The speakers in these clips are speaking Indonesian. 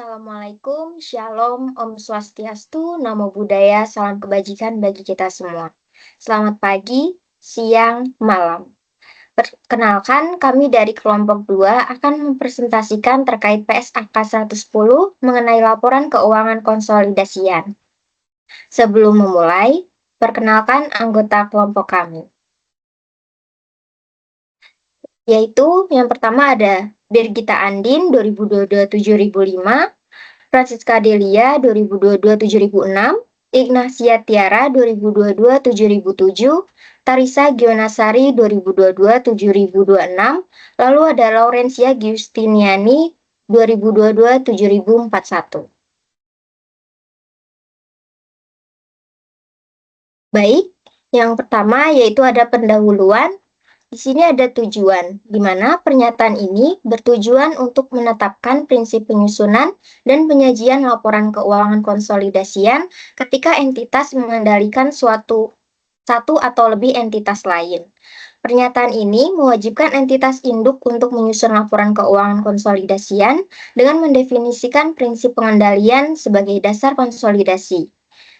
Assalamualaikum, Shalom, Om Swastiastu, Namo Buddhaya, salam kebajikan bagi kita semua. Selamat pagi, siang, malam. Perkenalkan, kami dari kelompok 2 akan mempresentasikan terkait PSAK 110 mengenai laporan keuangan konsolidasian. Sebelum memulai, perkenalkan anggota kelompok kami. Yaitu yang pertama ada Birgita Andin 2022 7005, Francisca Delia 2022 7006, Ignacia Tiara 2022 7007, Tarisa Gionasari 2022 7026, lalu ada Laurencia Giustiniani 2022 7041. Baik, yang pertama yaitu ada pendahuluan. Di sini ada tujuan, di mana pernyataan ini bertujuan untuk menetapkan prinsip penyusunan dan penyajian laporan keuangan konsolidasian ketika entitas mengendalikan satu atau lebih entitas lain. Pernyataan ini mewajibkan entitas induk untuk menyusun laporan keuangan konsolidasian dengan mendefinisikan prinsip pengendalian sebagai dasar konsolidasi,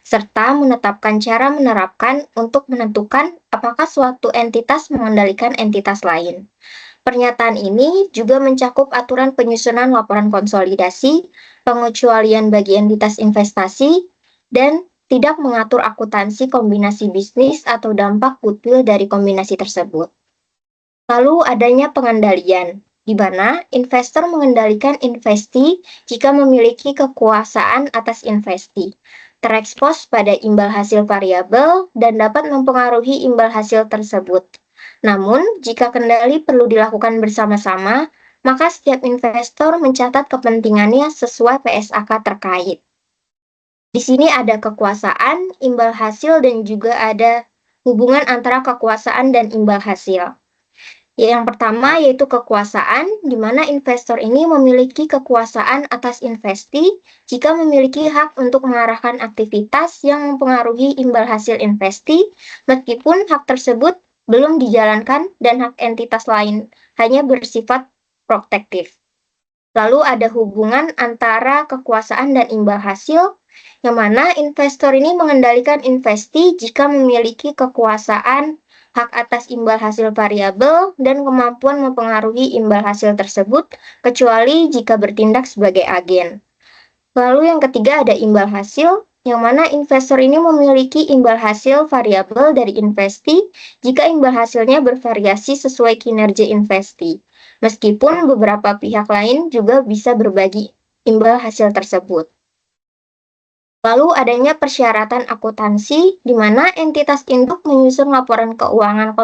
serta menetapkan cara menerapkan untuk menentukan apakah suatu entitas mengendalikan entitas lain. Pernyataan ini juga mencakup aturan penyusunan laporan konsolidasi, pengecualian bagi entitas investasi, dan tidak mengatur akuntansi kombinasi bisnis atau dampak goodwill dari kombinasi tersebut. Lalu adanya pengendalian, di mana investor mengendalikan investi jika memiliki kekuasaan atas investi, terekspos pada imbal hasil variabel dan dapat mempengaruhi imbal hasil tersebut. Namun, jika kendali perlu dilakukan bersama-sama, maka setiap investor mencatat kepentingannya sesuai PSAK terkait. Di sini ada kekuasaan, imbal hasil, dan juga ada hubungan antara kekuasaan dan imbal hasil. Yang pertama yaitu kekuasaan, di mana investor ini memiliki kekuasaan atas investi jika memiliki hak untuk mengarahkan aktivitas yang mempengaruhi imbal hasil investi, meskipun hak tersebut belum dijalankan dan hak entitas lain hanya bersifat protektif. Lalu ada hubungan antara kekuasaan dan imbal hasil, yang mana investor ini mengendalikan investi jika memiliki kekuasaan, hak atas imbal hasil variabel, dan kemampuan mempengaruhi imbal hasil tersebut, kecuali jika bertindak sebagai agen. Lalu yang ketiga ada imbal hasil, yang mana investor ini memiliki imbal hasil variabel dari investi jika imbal hasilnya bervariasi sesuai kinerja investi, meskipun beberapa pihak lain juga bisa berbagi imbal hasil tersebut. Lalu adanya persyaratan akuntansi, di mana entitas induk menyusun laporan keuangan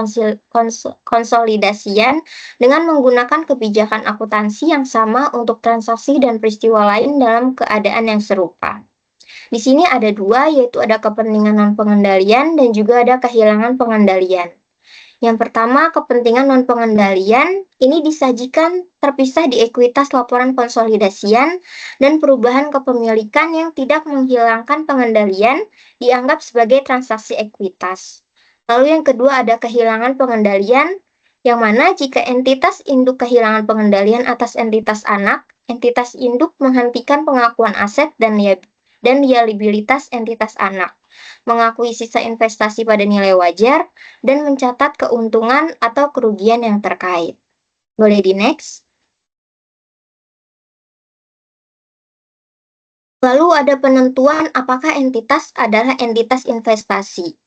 konsolidasian dengan menggunakan kebijakan akuntansi yang sama untuk transaksi dan peristiwa lain dalam keadaan yang serupa. Di sini ada dua, yaitu ada kepentingan non-pengendalian dan juga ada kehilangan pengendalian. Yang pertama, kepentingan non-pengendalian ini disajikan terpisah di ekuitas laporan konsolidasian, dan perubahan kepemilikan yang tidak menghilangkan pengendalian dianggap sebagai transaksi ekuitas. Lalu yang kedua ada kehilangan pengendalian, yang mana jika entitas induk kehilangan pengendalian atas entitas anak, entitas induk menghentikan pengakuan aset dan liabilitas entitas anak, mengakui sisa investasi pada nilai wajar, dan mencatat keuntungan atau kerugian yang terkait. Boleh di next? Lalu ada penentuan apakah entitas adalah entitas investasi,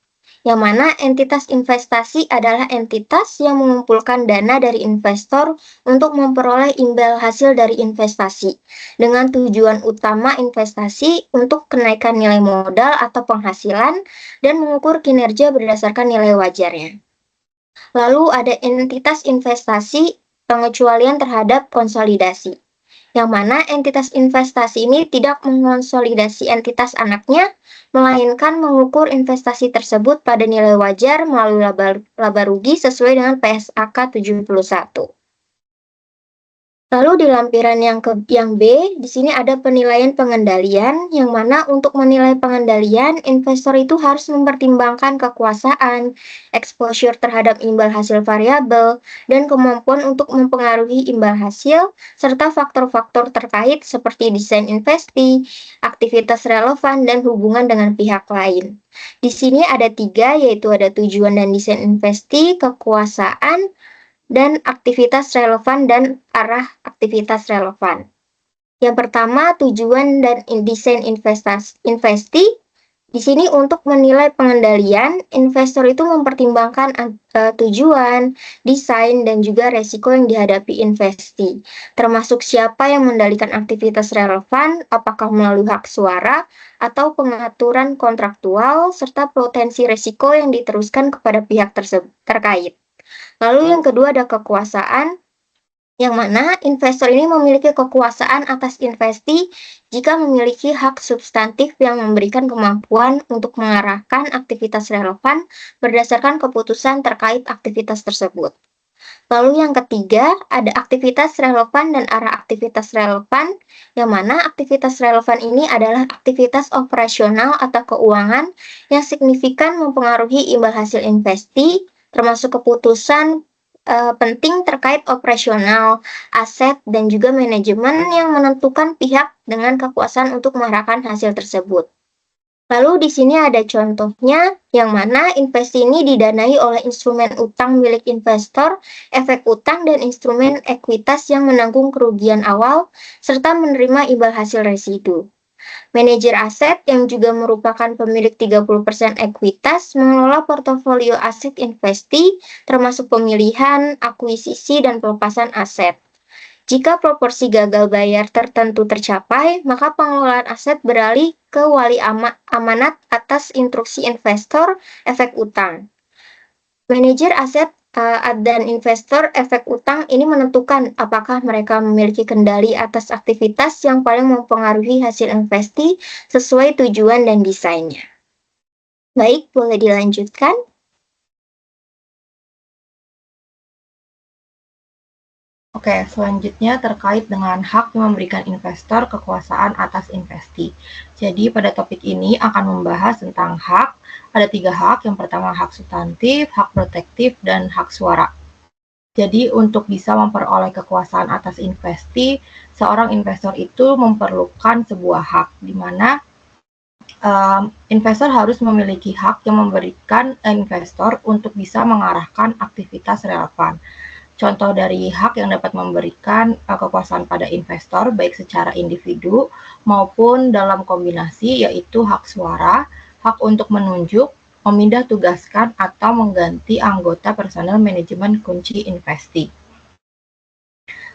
yang mana entitas investasi adalah entitas yang mengumpulkan dana dari investor untuk memperoleh imbal hasil dari investasi, dengan tujuan utama investasi untuk kenaikan nilai modal atau penghasilan dan mengukur kinerja berdasarkan nilai wajarnya. Lalu ada entitas investasi pengecualian terhadap konsolidasi, yang mana entitas investasi ini tidak mengonsolidasi entitas anaknya, melainkan mengukur investasi tersebut pada nilai wajar melalui laba rugi sesuai dengan PSAK 71. Lalu di lampiran yang B, di sini ada penilaian pengendalian, yang mana untuk menilai pengendalian, investor itu harus mempertimbangkan kekuasaan, exposure terhadap imbal hasil variabel, dan kemampuan untuk mempengaruhi imbal hasil, serta faktor-faktor terkait seperti desain investasi, aktivitas relevan, dan hubungan dengan pihak lain. Di sini ada 3, yaitu ada tujuan dan desain investasi, kekuasaan, dan aktivitas relevan dan arah aktivitas relevan. Yang pertama, tujuan dan desain investasi. Di sini untuk menilai pengendalian, investor itu mempertimbangkan tujuan, desain, dan juga resiko yang dihadapi investasi, termasuk siapa yang mengendalikan aktivitas relevan, apakah melalui hak suara, atau pengaturan kontraktual, serta potensi resiko yang diteruskan kepada pihak terkait. Lalu yang kedua ada kekuasaan, yang mana investor ini memiliki kekuasaan atas investasi jika memiliki hak substantif yang memberikan kemampuan untuk mengarahkan aktivitas relevan berdasarkan keputusan terkait aktivitas tersebut. Lalu yang ketiga, ada aktivitas relevan dan arah aktivitas relevan, yang mana aktivitas relevan ini adalah aktivitas operasional atau keuangan yang signifikan mempengaruhi imbal hasil investasi, termasuk keputusan penting terkait operasional, aset, dan juga manajemen yang menentukan pihak dengan kekuasaan untuk mengarahkan hasil tersebut. Lalu di sini ada contohnya, yang mana investasi ini didanai oleh instrumen utang milik investor, efek utang, dan instrumen ekuitas yang menanggung kerugian awal, serta menerima imbal hasil residu. Manajer aset yang juga merupakan pemilik 30% ekuitas mengelola portofolio aset investasi, termasuk pemilihan, akuisisi, dan pelepasan aset. Jika proporsi gagal bayar tertentu tercapai, maka pengelolaan aset beralih ke wali amanat atas instruksi investor efek utang. Manajer aset dan investor efek utang ini menentukan apakah mereka memiliki kendali atas aktivitas yang paling mempengaruhi hasil investasi sesuai tujuan dan desainnya. Baik, boleh dilanjutkan. Oke, selanjutnya terkait dengan hak yang memberikan investor kekuasaan atas investasi. Jadi pada topik ini akan membahas tentang hak. Ada 3 hak, yang pertama hak substantif, hak protektif, dan hak suara. Jadi untuk bisa memperoleh kekuasaan atas investasi, seorang investor itu memerlukan sebuah hak, di mana investor harus memiliki hak yang memberikan investor untuk bisa mengarahkan aktivitas relevan. Contoh dari hak yang dapat memberikan kekuasaan pada investor baik secara individu maupun dalam kombinasi, yaitu hak suara, hak untuk menunjuk, memindah tugaskan, atau mengganti anggota personel manajemen kunci investasi.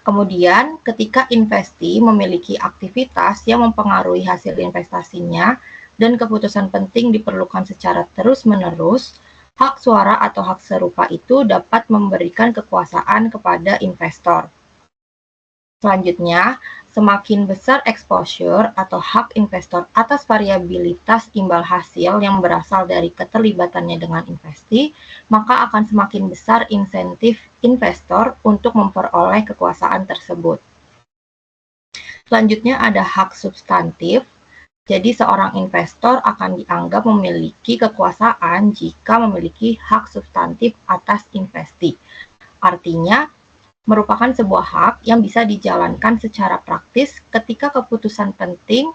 Kemudian, ketika investasi memiliki aktivitas yang mempengaruhi hasil investasinya dan keputusan penting diperlukan secara terus-menerus, hak suara atau hak serupa itu dapat memberikan kekuasaan kepada investor. Selanjutnya, semakin besar exposure atau hak investor atas variabilitas imbal hasil yang berasal dari keterlibatannya dengan investasi, maka akan semakin besar insentif investor untuk memperoleh kekuasaan tersebut. Selanjutnya ada hak substantif. Jadi seorang investor akan dianggap memiliki kekuasaan jika memiliki hak substantif atas investasi. Artinya, merupakan sebuah hak yang bisa dijalankan secara praktis ketika keputusan penting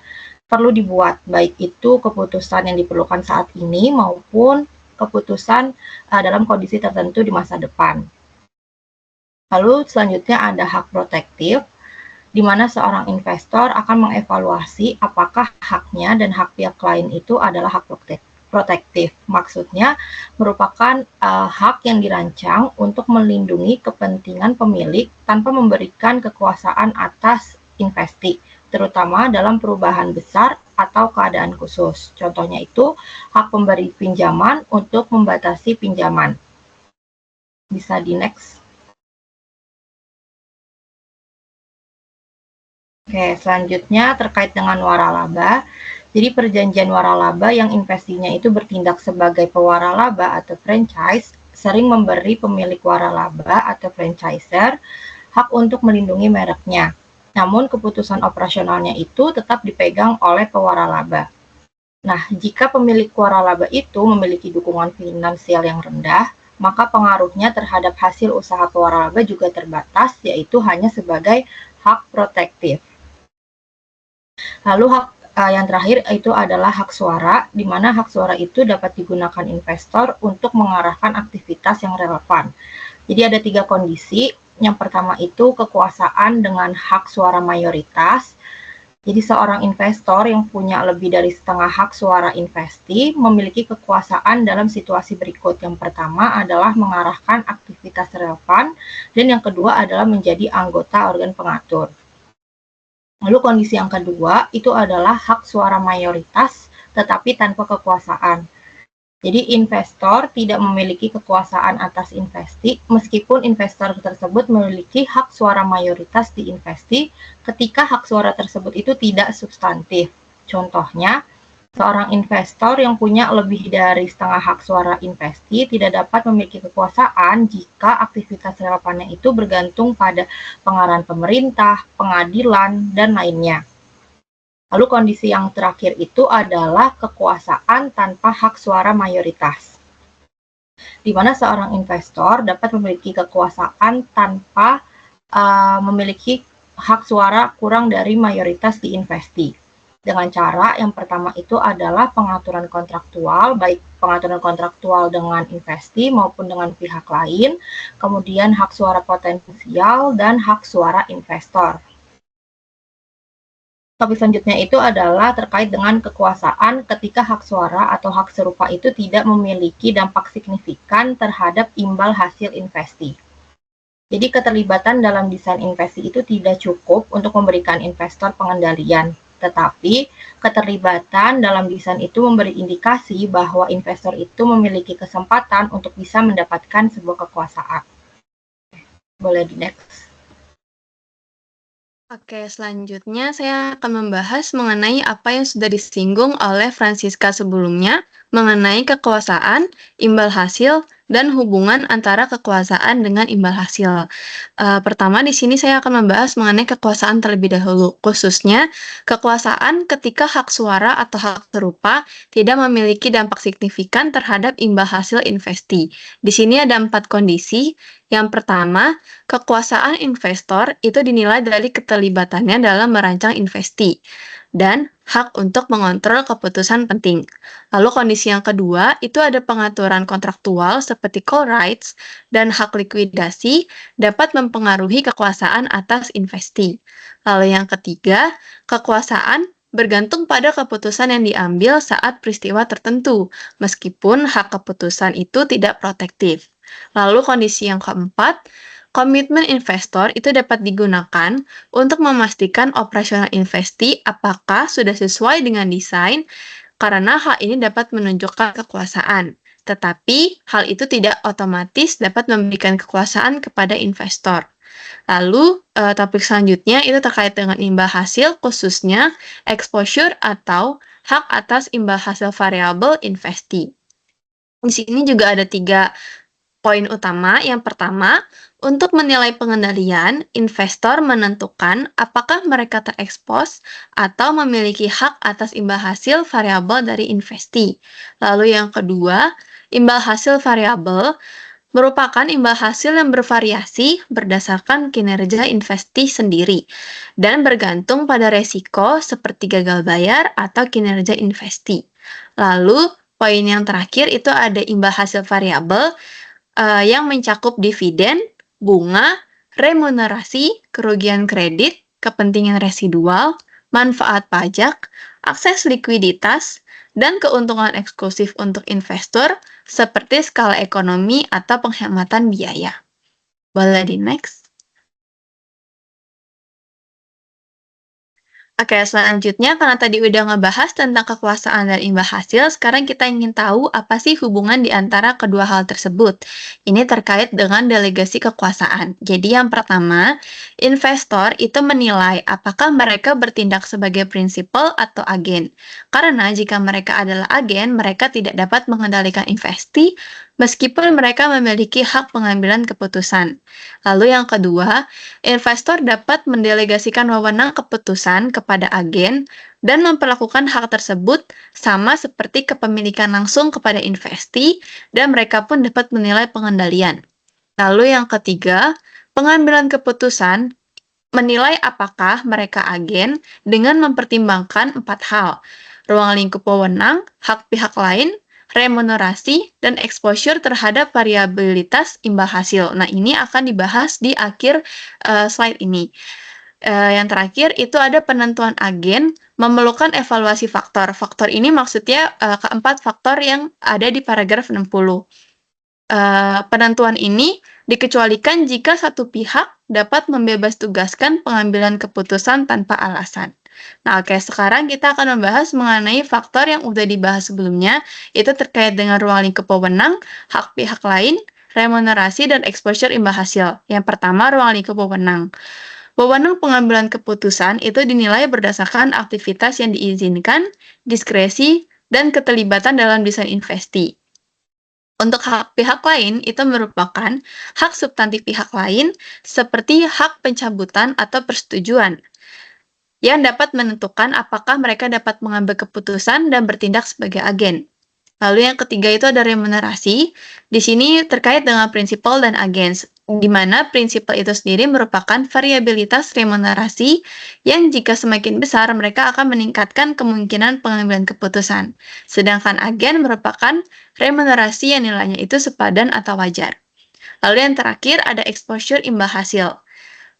perlu dibuat, baik itu keputusan yang diperlukan saat ini maupun keputusan dalam kondisi tertentu di masa depan. Lalu selanjutnya ada hak protektif, di mana seorang investor akan mengevaluasi apakah haknya dan hak pihak lain itu adalah hak protektif. Maksudnya merupakan hak yang dirancang untuk melindungi kepentingan pemilik tanpa memberikan kekuasaan atas investasi, terutama dalam perubahan besar atau keadaan khusus. Contohnya itu hak pemberi pinjaman untuk membatasi pinjaman. Bisa di next. Oke, selanjutnya terkait dengan waralaba. Jadi perjanjian waralaba yang investasinya itu bertindak sebagai pewaralaba atau franchise sering memberi pemilik waralaba atau franchiser hak untuk melindungi mereknya. Namun keputusan operasionalnya itu tetap dipegang oleh pewaralaba. Nah, jika pemilik waralaba itu memiliki dukungan finansial yang rendah, maka pengaruhnya terhadap hasil usaha pewaralaba juga terbatas, yaitu hanya sebagai hak protektif. Lalu yang terakhir itu adalah hak suara, di mana hak suara itu dapat digunakan investor untuk mengarahkan aktivitas yang relevan. Jadi ada 3 kondisi. Yang pertama itu kekuasaan dengan hak suara mayoritas. Jadi seorang investor yang punya lebih dari setengah hak suara investi memiliki kekuasaan dalam situasi berikut. Yang pertama adalah mengarahkan aktivitas relevan, dan yang kedua adalah menjadi anggota organ pengatur. Lalu kondisi yang kedua itu adalah hak suara mayoritas tetapi tanpa kekuasaan. Jadi investor tidak memiliki kekuasaan atas investi meskipun investor tersebut memiliki hak suara mayoritas di investi ketika hak suara tersebut itu tidak substantif. Contohnya, seorang investor yang punya lebih dari setengah hak suara investi tidak dapat memiliki kekuasaan jika aktivitas relevannya itu bergantung pada pengarahan pemerintah, pengadilan, dan lainnya. Lalu kondisi yang terakhir itu adalah kekuasaan tanpa hak suara mayoritas, di mana seorang investor dapat memiliki kekuasaan tanpa memiliki hak suara kurang dari mayoritas di investi. Dengan cara yang pertama itu adalah pengaturan kontraktual, baik pengaturan kontraktual dengan investi maupun dengan pihak lain, kemudian hak suara potensial dan hak suara investor. Topik selanjutnya itu adalah terkait dengan kekuasaan ketika hak suara atau hak serupa itu tidak memiliki dampak signifikan terhadap imbal hasil investi. Jadi keterlibatan dalam desain investi itu tidak cukup untuk memberikan investor pengendalian, tetapi keterlibatan dalam desain itu memberi indikasi bahwa investor itu memiliki kesempatan untuk bisa mendapatkan sebuah kekuasaan. Boleh di next. Oke, selanjutnya saya akan membahas mengenai apa yang sudah disinggung oleh Francisca sebelumnya mengenai kekuasaan, imbal hasil, dan hubungan antara kekuasaan dengan imbal hasil. Pertama, di sini saya akan membahas mengenai kekuasaan terlebih dahulu, khususnya kekuasaan ketika hak suara atau hak serupa tidak memiliki dampak signifikan terhadap imbal hasil investi. Di sini ada 4 kondisi. Yang pertama, kekuasaan investor itu dinilai dari keterlibatannya dalam merancang investi dan hak untuk mengontrol keputusan penting. Lalu kondisi yang kedua itu ada pengaturan kontraktual seperti call rights dan hak likuidasi dapat mempengaruhi kekuasaan atas investi. Lalu yang ketiga, kekuasaan bergantung pada keputusan yang diambil saat peristiwa tertentu, meskipun hak keputusan itu tidak protektif. Lalu kondisi yang keempat, komitmen investor itu dapat digunakan untuk memastikan operasional investi apakah sudah sesuai dengan desain, karena hal ini dapat menunjukkan kekuasaan. Tetapi hal itu tidak otomatis dapat memberikan kekuasaan kepada investor. Lalu topik selanjutnya itu terkait dengan imbal hasil, khususnya exposure atau hak atas imbal hasil variabel investi. Di sini juga ada 3 poin utama. Yang pertama, untuk menilai pengendalian, investor menentukan apakah mereka terekspos atau memiliki hak atas imbal hasil variabel dari investi. Lalu yang kedua, imbal hasil variabel merupakan imbal hasil yang bervariasi berdasarkan kinerja investi sendiri dan bergantung pada resiko seperti gagal bayar atau kinerja investi. Lalu, poin yang terakhir itu ada imbal hasil variabel yang mencakup dividen, bunga, remunerasi, kerugian kredit, kepentingan residual, manfaat pajak, akses likuiditas, dan keuntungan eksklusif untuk investor seperti skala ekonomi atau penghematan biaya. Boleh di next. Oke, selanjutnya karena tadi udah ngebahas tentang kekuasaan dan imbal hasil, sekarang kita ingin tahu apa sih hubungan di antara kedua hal tersebut. Ini terkait dengan delegasi kekuasaan. Jadi yang pertama, investor itu menilai apakah mereka bertindak sebagai prinsipal atau agen. Karena jika mereka adalah agen, mereka tidak dapat mengendalikan investi, meskipun mereka memiliki hak pengambilan keputusan. Lalu yang kedua, investor dapat mendelegasikan wewenang keputusan kepada agen dan memperlakukan hak tersebut sama seperti kepemilikan langsung kepada investi, dan mereka pun dapat menilai pengendalian. Lalu yang ketiga, pengambilan keputusan menilai apakah mereka agen dengan mempertimbangkan 4 hal: ruang lingkup wewenang, hak pihak lain, remunerasi, dan exposure terhadap variabilitas imbal hasil. Nah, ini akan dibahas di akhir slide ini. Yang terakhir itu ada penentuan agen memerlukan evaluasi faktor. Faktor ini maksudnya keempat faktor yang ada di paragraf 60. Penentuan ini dikecualikan jika satu pihak dapat membebas tugaskan pengambilan keputusan tanpa alasan. Nah, oke, sekarang kita akan membahas mengenai faktor yang udah dibahas sebelumnya, itu terkait dengan ruang lingkup wewenang, hak pihak lain, remunerasi, dan exposure imbal hasil. Yang pertama, ruang lingkup wewenang. Wewenang pengambilan keputusan itu dinilai berdasarkan aktivitas yang diizinkan, diskresi, dan keterlibatan dalam desain investi. Untuk hak pihak lain, itu merupakan hak substantif pihak lain seperti hak pencabutan atau persetujuan yang dapat menentukan apakah mereka dapat mengambil keputusan dan bertindak sebagai agen. Lalu yang ketiga itu ada remunerasi. Di sini terkait dengan prinsipal dan agens, di mana prinsipal itu sendiri merupakan variabilitas remunerasi yang jika semakin besar mereka akan meningkatkan kemungkinan pengambilan keputusan. Sedangkan agen merupakan remunerasi yang nilainya itu sepadan atau wajar. Lalu yang terakhir ada exposure imbal hasil.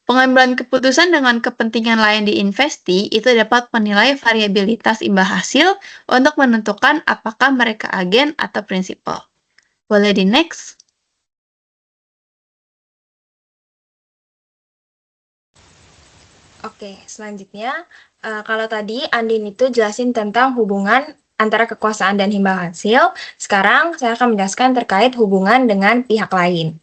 Pengambilan keputusan dengan kepentingan lain di investi itu dapat menilai variabilitas imbal hasil untuk menentukan apakah mereka agen atau prinsipal. Boleh di next? Oke, selanjutnya, kalau tadi Andin itu jelasin tentang hubungan antara kekuasaan dan imbal hasil, sekarang saya akan menjelaskan terkait hubungan dengan pihak lain.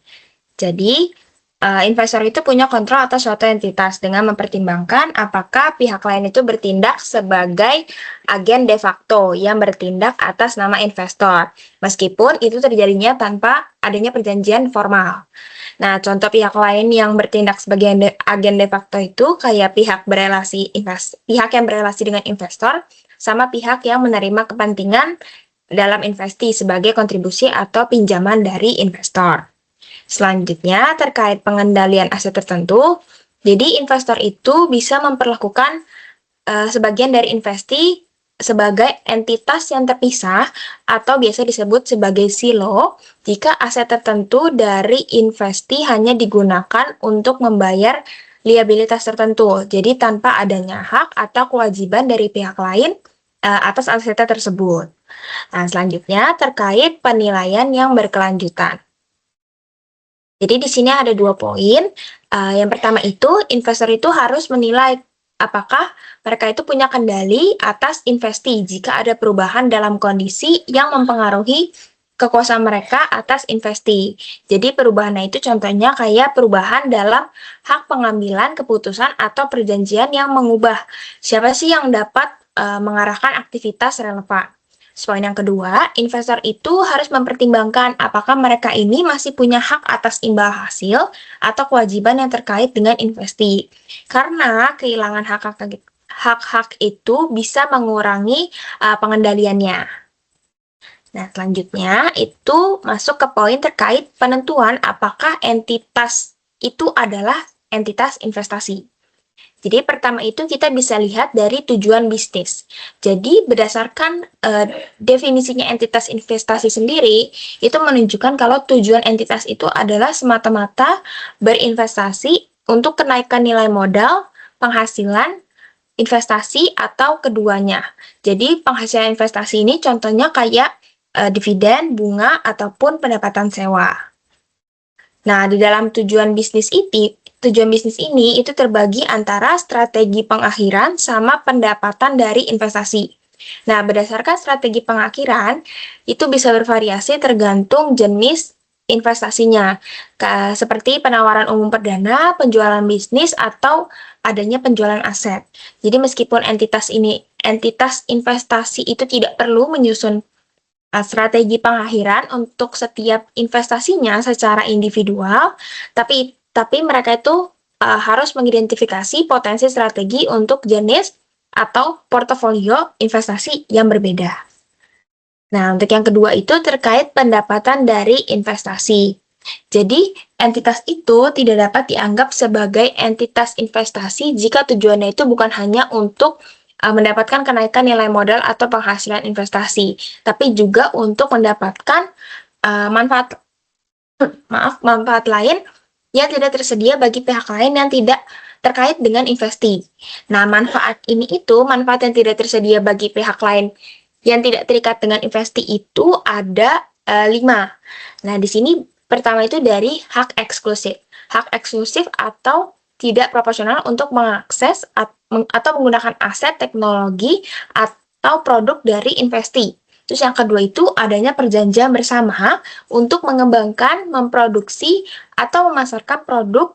Jadi, investor itu punya kontrol atas suatu entitas dengan mempertimbangkan apakah pihak lain itu bertindak sebagai agen de facto yang bertindak atas nama investor, meskipun itu terjadinya tanpa adanya perjanjian formal. Nah, contoh pihak lain yang bertindak sebagai agen de facto itu kayak pihak yang berelasi dengan investor sama pihak yang menerima kepentingan dalam investi sebagai kontribusi atau pinjaman dari investor. Selanjutnya, terkait pengendalian aset tertentu, jadi investor itu bisa memperlakukan sebagian dari investi sebagai entitas yang terpisah atau biasa disebut sebagai silo jika aset tertentu dari investi hanya digunakan untuk membayar liabilitas tertentu, jadi tanpa adanya hak atau kewajiban dari pihak lain atas asetnya tersebut. Nah, selanjutnya terkait penilaian yang berkelanjutan. Jadi di sini ada 2 poin. Yang pertama itu, investor itu harus menilai apakah mereka itu punya kendali atas investi jika ada perubahan dalam kondisi yang mempengaruhi kekuasaan mereka atas investi. Jadi perubahannya itu contohnya kayak perubahan dalam hak pengambilan keputusan atau perjanjian yang mengubah siapa sih yang dapat mengarahkan aktivitas relevan. Poin yang kedua, investor itu harus mempertimbangkan apakah mereka ini masih punya hak atas imbal hasil atau kewajiban yang terkait dengan investi. Karena kehilangan hak-hak itu bisa mengurangi pengendaliannya. Nah, selanjutnya itu masuk ke poin terkait penentuan apakah entitas itu adalah entitas investasi. Jadi pertama itu kita bisa lihat dari tujuan bisnis. Jadi berdasarkan definisinya entitas investasi sendiri, itu menunjukkan kalau tujuan entitas itu adalah semata-mata berinvestasi untuk kenaikan nilai modal, penghasilan, investasi, atau keduanya. Jadi penghasilan investasi ini contohnya kayak dividen, bunga, ataupun pendapatan sewa. Nah, di dalam tujuan bisnis ini itu terbagi antara strategi pengakhiran sama pendapatan dari investasi. Nah, berdasarkan strategi pengakhiran, itu bisa bervariasi tergantung jenis investasinya, seperti penawaran umum perdana, penjualan bisnis, atau adanya penjualan aset. Jadi, meskipun entitas investasi itu tidak perlu menyusun strategi pengakhiran untuk setiap investasinya secara individual, tapi mereka itu harus mengidentifikasi potensi strategi untuk jenis atau portofolio investasi yang berbeda. Nah, untuk yang kedua itu terkait pendapatan dari investasi. Jadi, entitas itu tidak dapat dianggap sebagai entitas investasi jika tujuannya itu bukan hanya untuk mendapatkan kenaikan nilai modal atau penghasilan investasi, tapi juga untuk mendapatkan manfaat lain yang tidak tersedia bagi pihak lain yang tidak terkait dengan investi. Nah, manfaat yang tidak tersedia bagi pihak lain yang tidak terikat dengan investi itu ada 5. Nah, di sini pertama itu dari hak eksklusif. Hak eksklusif atau tidak proporsional untuk mengakses atau menggunakan aset, teknologi, atau produk dari investi. Terus yang kedua itu adanya perjanjian bersama untuk mengembangkan, memproduksi, atau memasarkan produk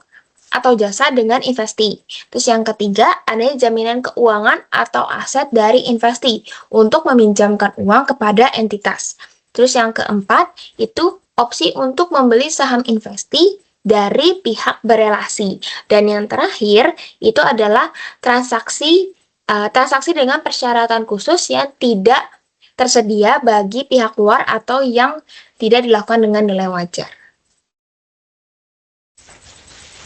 atau jasa dengan investi. Terus yang ketiga, adanya jaminan keuangan atau aset dari investi untuk meminjamkan uang kepada entitas. Terus yang keempat, itu opsi untuk membeli saham investi dari pihak berelasi. Dan yang terakhir, itu adalah transaksi dengan persyaratan khusus yang tidak tersedia bagi pihak luar atau yang tidak dilakukan dengan nilai wajar.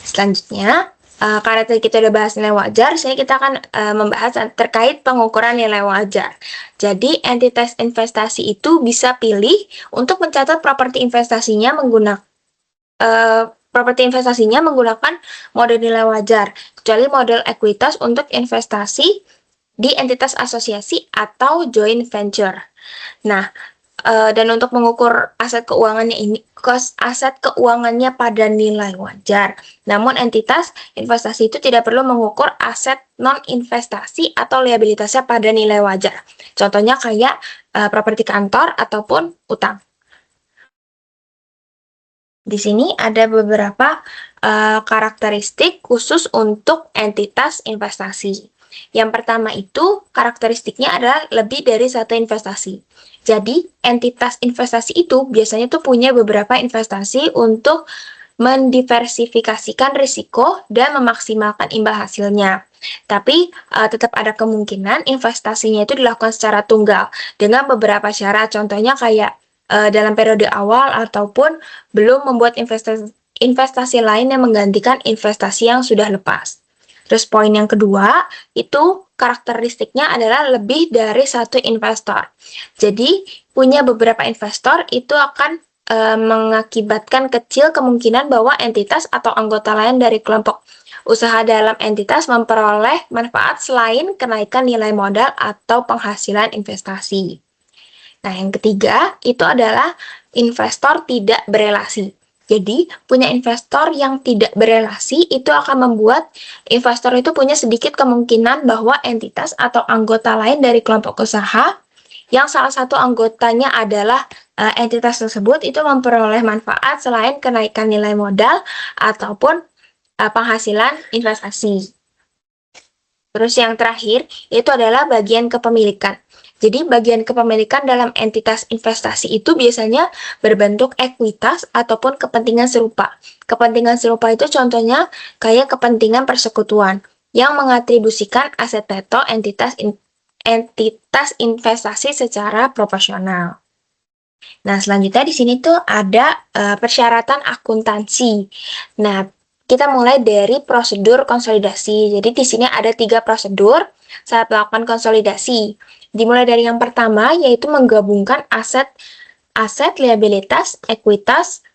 Selanjutnya, karena tadi kita udah bahas nilai wajar, sini kita akan membahas terkait pengukuran nilai wajar. Jadi, entitas investasi itu bisa pilih untuk mencatat properti investasinya menggunakan model nilai wajar, kecuali model ekuitas untuk investasi di entitas asosiasi atau joint venture. Nah, dan untuk mengukur aset keuangannya pada nilai wajar. Namun entitas investasi itu tidak perlu mengukur aset non-investasi atau liabilitasnya pada nilai wajar. Contohnya kayak properti kantor ataupun utang. Di sini ada beberapa karakteristik khusus untuk entitas investasi. Yang pertama itu karakteristiknya adalah lebih dari satu investasi. Jadi, entitas investasi itu biasanya tuh punya beberapa investasi untuk mendiversifikasikan risiko dan memaksimalkan imbal hasilnya. Tapi tetap ada kemungkinan investasinya itu dilakukan secara tunggal dengan beberapa syarat. Contohnya kayak dalam periode awal ataupun belum membuat investasi lain yang menggantikan investasi yang sudah lepas. Terus poin yang kedua, itu karakteristiknya adalah lebih dari satu investor. Jadi, punya beberapa investor itu akan mengakibatkan kecil kemungkinan bahwa entitas atau anggota lain dari kelompok usaha dalam entitas memperoleh manfaat selain kenaikan nilai modal atau penghasilan investasi. Nah, yang ketiga, itu adalah investor tidak berelasi. Jadi, punya investor yang tidak berelasi itu akan membuat investor itu punya sedikit kemungkinan bahwa entitas atau anggota lain dari kelompok usaha yang salah satu anggotanya adalah entitas tersebut itu memperoleh manfaat selain kenaikan nilai modal ataupun penghasilan investasi. Terus yang terakhir, itu adalah bagian kepemilikan. Jadi, bagian kepemilikan dalam entitas investasi itu biasanya berbentuk ekuitas ataupun kepentingan serupa. Kepentingan serupa itu contohnya kayak kepentingan persekutuan yang mengatribusikan aset neto entitas investasi secara proporsional. Nah, selanjutnya di sini tuh ada persyaratan akuntansi. Nah, kita mulai dari prosedur konsolidasi. Jadi, di sini ada 3 prosedur saat melakukan konsolidasi. Dimulai dari yang pertama, yaitu menggabungkan aset, liabilitas, ekuitas,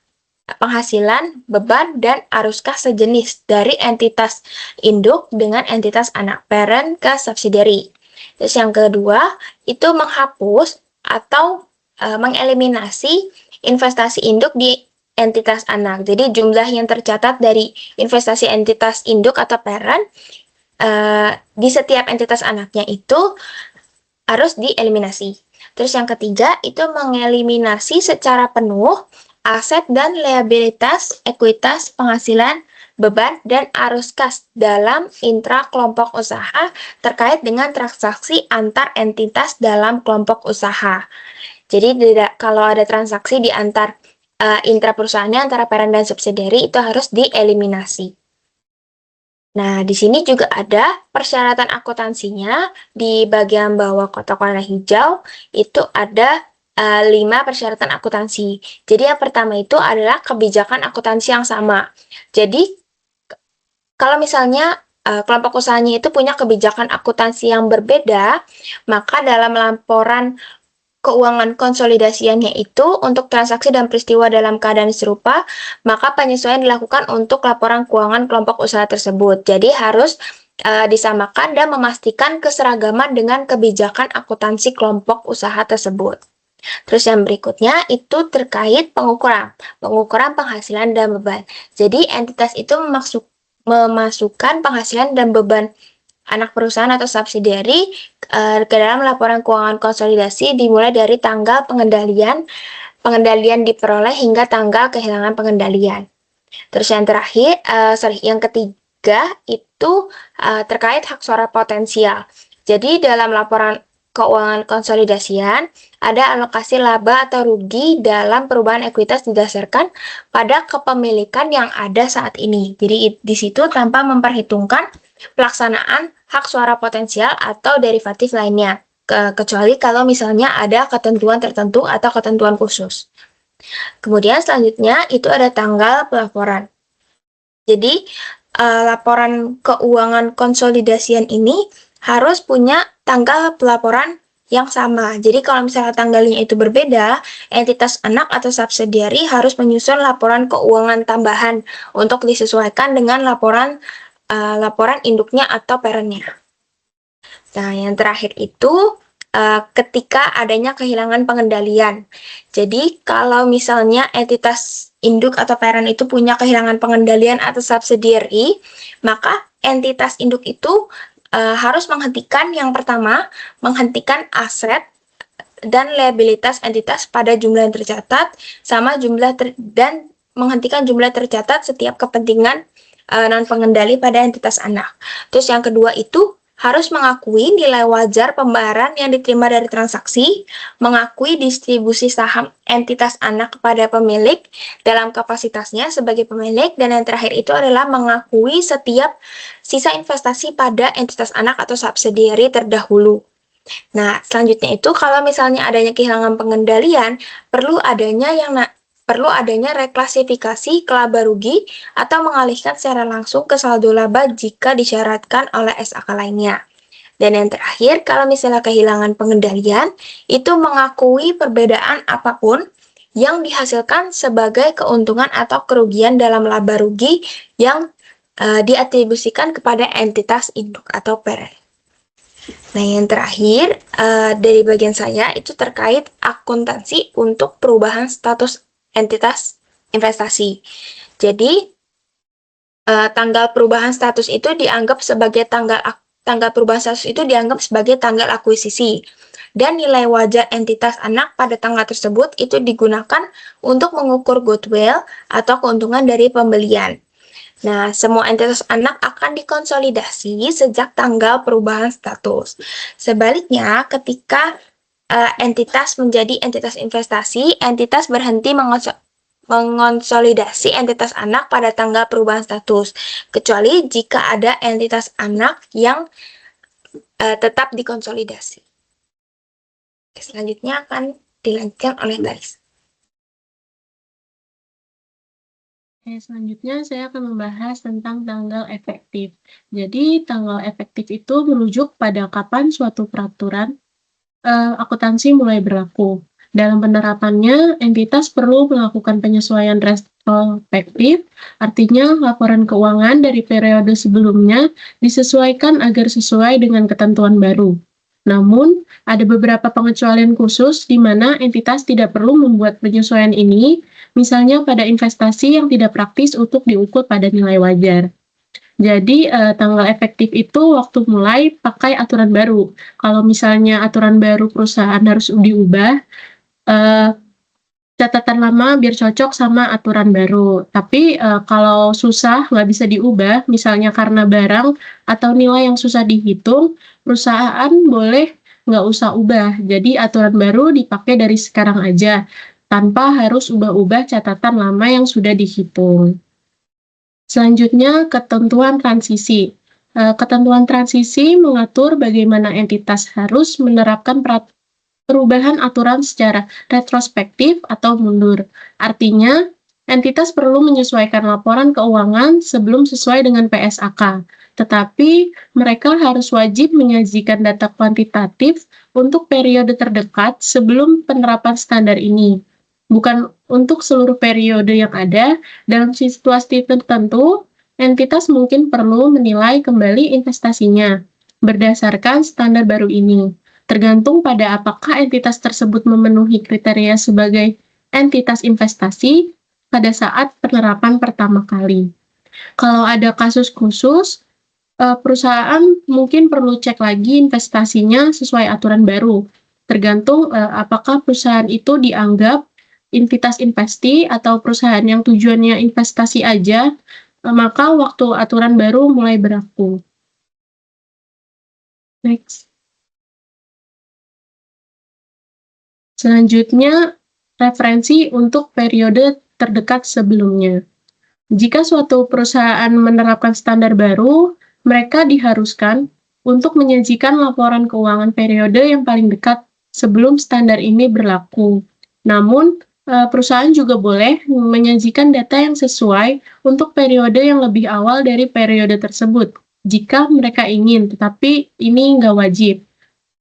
penghasilan, beban, dan arus kas sejenis dari entitas induk dengan entitas anak, parent ke subsidiary. Terus yang kedua, itu menghapus atau mengeliminasi investasi induk di entitas anak. Jadi jumlah yang tercatat dari investasi entitas induk atau parent di setiap entitas anaknya itu harus dieliminasi. Terus yang ketiga itu mengeliminasi secara penuh aset dan liabilitas, ekuitas, penghasilan, beban, dan arus kas dalam intra kelompok usaha terkait dengan transaksi antar entitas dalam kelompok usaha. Jadi kalau ada transaksi di intra perusahaannya antara parent dan subsidiary itu harus dieliminasi. Nah, di sini juga ada persyaratan akuntansinya di bagian bawah kotak warna hijau itu ada 5 persyaratan akuntansi. Jadi yang pertama itu adalah kebijakan akuntansi yang sama. Jadi kalau misalnya kelompok usahanya itu punya kebijakan akuntansi yang berbeda, maka dalam laporan keuangan konsolidasiannya itu untuk transaksi dan peristiwa dalam keadaan serupa, maka penyesuaian dilakukan untuk laporan keuangan kelompok usaha tersebut. Jadi harus disamakan dan memastikan keseragaman dengan kebijakan akuntansi kelompok usaha tersebut. Terus yang berikutnya itu terkait pengukuran penghasilan dan beban. Jadi entitas itu memasukkan penghasilan dan beban anak perusahaan atau subsidiary ke dalam laporan keuangan konsolidasi dimulai dari tanggal pengendalian diperoleh hingga tanggal kehilangan pengendalian. Terus yang terakhir, yang ketiga itu terkait hak suara potensial. Jadi dalam laporan keuangan konsolidasian ada alokasi laba atau rugi dalam perubahan ekuitas didasarkan pada kepemilikan yang ada saat ini. Jadi di situ tanpa memperhitungkan pelaksanaan hak suara potensial atau derivatif lainnya, kecuali kalau misalnya ada ketentuan tertentu atau ketentuan khusus. Kemudian selanjutnya itu ada tanggal pelaporan. Jadi laporan keuangan konsolidasian ini harus punya tanggal pelaporan yang sama. Jadi kalau misalnya tanggalnya itu berbeda, entitas anak atau subsidiary harus menyusun laporan keuangan tambahan untuk disesuaikan dengan laporan induknya atau parentnya. Nah, yang terakhir itu ketika adanya kehilangan pengendalian. Jadi, kalau misalnya entitas induk atau parent itu punya kehilangan pengendalian atau subsidiary, maka entitas induk itu harus menghentikan yang pertama, menghentikan aset dan liabilitas entitas pada jumlah yang tercatat sama dan menghentikan jumlah tercatat setiap kepentingan non-pengendali pada entitas anak. Terus yang kedua itu harus mengakui nilai wajar pembayaran yang diterima dari transaksi, mengakui distribusi saham entitas anak kepada pemilik dalam kapasitasnya sebagai pemilik, dan yang terakhir itu adalah mengakui setiap sisa investasi pada entitas anak atau subsidiary terdahulu. Nah, selanjutnya itu kalau misalnya adanya kehilangan pengendalian, perlu adanya reklasifikasi ke laba rugi atau mengalihkan secara langsung ke saldo laba jika disyaratkan oleh SAK lainnya. Dan yang terakhir, kalau misalnya kehilangan pengendalian, itu mengakui perbedaan apapun yang dihasilkan sebagai keuntungan atau kerugian dalam laba rugi yang diatribusikan kepada entitas induk atau parent. Nah, yang terakhir dari bagian saya itu terkait akuntansi untuk perubahan status entitas investasi. Jadi tanggal perubahan status itu dianggap sebagai tanggal akuisisi, dan nilai wajar entitas anak pada tanggal tersebut itu digunakan untuk mengukur goodwill atau keuntungan dari pembelian. Nah, semua entitas anak akan dikonsolidasi sejak tanggal perubahan status. Sebaliknya, ketika entitas menjadi entitas investasi, entitas berhenti mengonsolidasi entitas anak pada tanggal perubahan status, kecuali jika ada entitas anak yang tetap dikonsolidasi. Selanjutnya akan dilanjutkan oleh Taris. Selanjutnya saya akan membahas tentang tanggal efektif. Jadi tanggal efektif itu merujuk pada kapan suatu peraturan akuntansi mulai berlaku. Dalam penerapannya, entitas perlu melakukan penyesuaian retrospektif, artinya laporan keuangan dari periode sebelumnya disesuaikan agar sesuai dengan ketentuan baru. Namun, ada beberapa pengecualian khusus di mana entitas tidak perlu membuat penyesuaian ini, misalnya pada investasi yang tidak praktis untuk diukur pada nilai wajar. Jadi, tanggal efektif itu waktu mulai pakai aturan baru. Kalau misalnya aturan baru perusahaan harus diubah, catatan lama biar cocok sama aturan baru. Tapi kalau susah, nggak bisa diubah, misalnya karena barang atau nilai yang susah dihitung, perusahaan boleh nggak usah ubah. Jadi aturan baru dipakai dari sekarang aja, tanpa harus ubah-ubah catatan lama yang sudah dihitung. Selanjutnya, ketentuan transisi. Ketentuan transisi mengatur bagaimana entitas harus menerapkan perubahan aturan secara retrospektif atau mundur. Artinya, entitas perlu menyesuaikan laporan keuangan sebelum sesuai dengan PSAK, tetapi mereka harus wajib menyajikan data kuantitatif untuk periode terdekat sebelum penerapan standar ini. Bukan untuk seluruh periode yang ada, dalam situasi tertentu, entitas mungkin perlu menilai kembali investasinya berdasarkan standar baru ini, tergantung pada apakah entitas tersebut memenuhi kriteria sebagai entitas investasi pada saat penerapan pertama kali. Kalau ada kasus khusus, perusahaan mungkin perlu cek lagi investasinya sesuai aturan baru, tergantung apakah perusahaan itu dianggap entitas investi atau perusahaan yang tujuannya investasi aja, maka waktu aturan baru mulai berlaku. Next. Selanjutnya, referensi untuk periode terdekat sebelumnya. Jika suatu perusahaan menerapkan standar baru, mereka diharuskan untuk menyajikan laporan keuangan periode yang paling dekat sebelum standar ini berlaku. Namun, perusahaan juga boleh menyajikan data yang sesuai untuk periode yang lebih awal dari periode tersebut, jika mereka ingin, tetapi ini nggak wajib.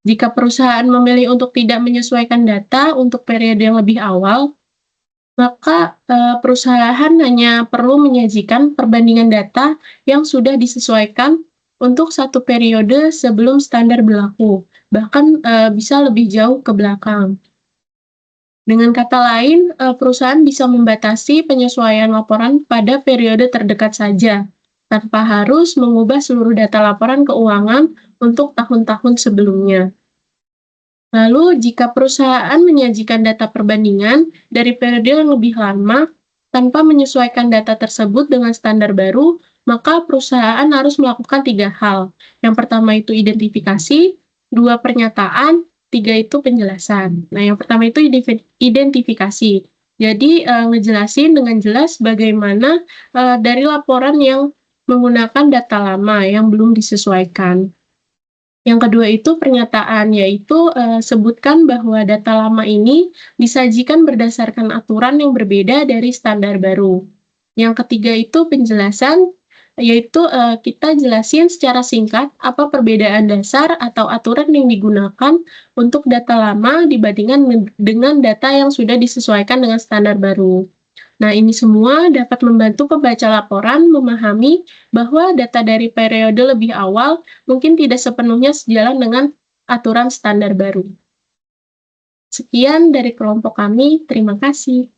Jika perusahaan memilih untuk tidak menyesuaikan data untuk periode yang lebih awal, maka perusahaan hanya perlu menyajikan perbandingan data yang sudah disesuaikan untuk satu periode sebelum standar berlaku, bahkan bisa lebih jauh ke belakang. Dengan kata lain, perusahaan bisa membatasi penyesuaian laporan pada periode terdekat saja, tanpa harus mengubah seluruh data laporan keuangan untuk tahun-tahun sebelumnya. Lalu, jika perusahaan menyajikan data perbandingan dari periode yang lebih lama tanpa menyesuaikan data tersebut dengan standar baru, maka perusahaan harus melakukan 3 hal. Yang pertama itu identifikasi, 2 pernyataan, 3 itu penjelasan. Nah, yang pertama itu identifikasi. Jadi, ngejelasin dengan jelas bagaimana dari laporan yang menggunakan data lama yang belum disesuaikan. Yang kedua itu pernyataan, yaitu sebutkan bahwa data lama ini disajikan berdasarkan aturan yang berbeda dari standar baru. Yang ketiga itu penjelasan, yaitu kita jelasin secara singkat apa perbedaan dasar atau aturan yang digunakan untuk data lama dibandingkan dengan data yang sudah disesuaikan dengan standar baru. Nah, ini semua dapat membantu pembaca laporan memahami bahwa data dari periode lebih awal mungkin tidak sepenuhnya sejalan dengan aturan standar baru. Sekian dari kelompok kami, terima kasih.